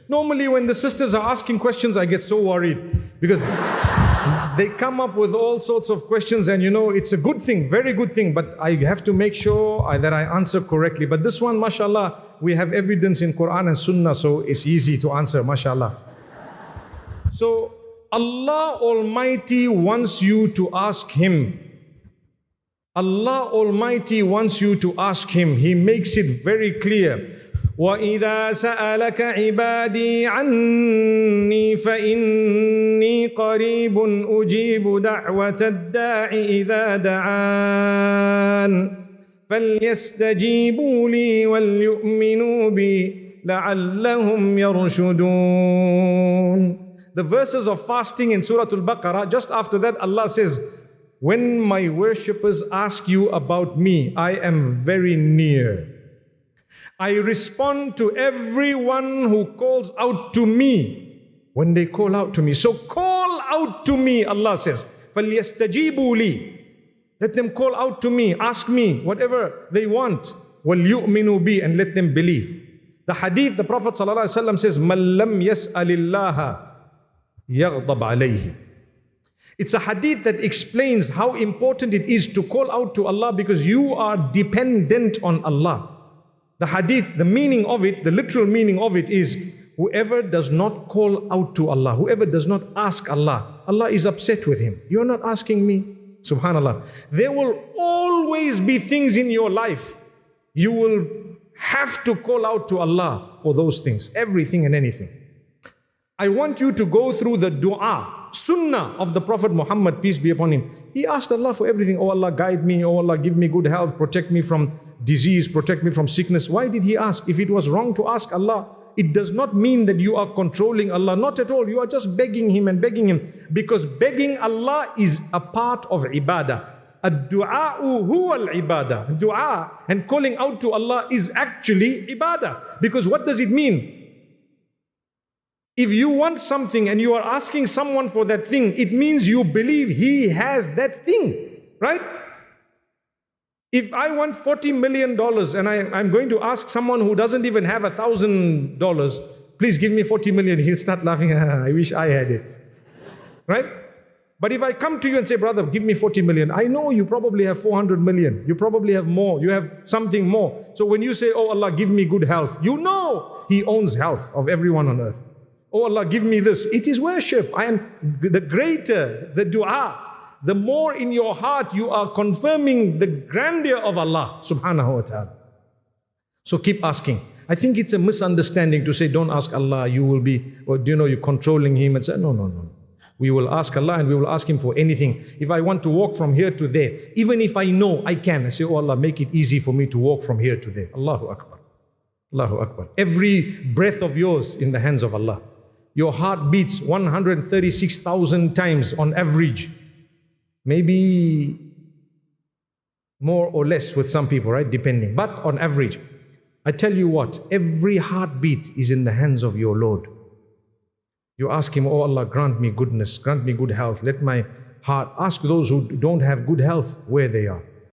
Normally when the sisters are asking questions, I get so worried because they come up with all sorts of questions, and it's a good thing, very good thing, but I have to make sure that I answer correctly. But this one, mashallah, we have evidence in Quran and Sunnah, so it's easy to answer, mashallah. So Allah Almighty wants you to ask Him. Allah Almighty wants you to ask Him. He makes it very clear. وَإِذَا سَأَلَكَ عِبَادِي عَنِّي فَإِنِّي قَرِيبٌ أُجِيبُ دَعْوَةَ الدَّاعِ إِذَا دَعَانِ فَلْيَسْتَجِيبُوا لِي وَلْيُؤْمِنُوا بِي لَعَلَّهُمْ يَرْشُدُونَ. The verses of fasting in Surah Al-Baqarah, just after that Allah says, when my worshippers ask you about me, I am very near. I respond to everyone who calls out to me when they call out to me. So call out to me, Allah says. فَلْيَسْتَجِيبُوا لِي. Let them call out to me, ask me whatever they want. وَلْيُؤْمِنُوا بِي, and let them believe. The hadith, the Prophet ﷺ says, مَنْ لَمْ يَسْأَلِ اللَّهَ يَغْضَبْ عَلَيْهِ. It's a hadith that explains how important it is to call out to Allah, because you are dependent on Allah. The hadith, the meaning of it, the literal meaning of it is, whoever does not call out to Allah, whoever does not ask Allah, Allah is upset with him. You're not asking me. Subhanallah. There will always be things in your life. You will have to call out to Allah for those things, everything and anything. I want you to go through the dua, sunnah of the Prophet Muhammad, peace be upon him. He asked Allah for everything. Oh Allah, guide me. Oh Allah, give me good health. Protect me from disease. Protect me from sickness. Why did he ask? If it was wrong to ask Allah, it does not mean that you are controlling Allah. Not at all. You are just begging Him and begging Him. Because begging Allah is a part of ibadah. Ad-du'a'u huwa al-ibadah. Dua and calling out to Allah is actually ibadah. Because what does it mean? If you want something and you are asking someone for that thing, it means you believe he has that thing, right? If I want $40 million and I'm going to ask someone who doesn't even have $1,000, please give me 40 million, he'll start laughing. I wish I had it, right? But if I come to you and say, brother, give me 40 million, I know you probably have 400 million. You probably have more. You have something more. So when you say, oh Allah, give me good health, you know He owns health of everyone on earth. Oh Allah, give me this. It is worship. I am the greater, the dua. The more in your heart you are confirming the grandeur of Allah subhanahu wa ta'ala. So keep asking. I think it's a misunderstanding to say, don't ask Allah, you will be, or you're controlling Him, and say, no. We will ask Allah and we will ask Him for anything. If I want to walk from here to there, even if I know I can, I say, oh Allah, make it easy for me to walk from here to there. Allahu Akbar. Allahu Akbar. Every breath of yours in the hands of Allah. Your heart beats 136,000 times on average. Maybe more or less with some people, right? Depending. But on average, I tell you what, every heartbeat is in the hands of your Lord. You ask Him, oh Allah, grant me goodness, grant me good health. Let my heart, ask those who don't have good health where they are.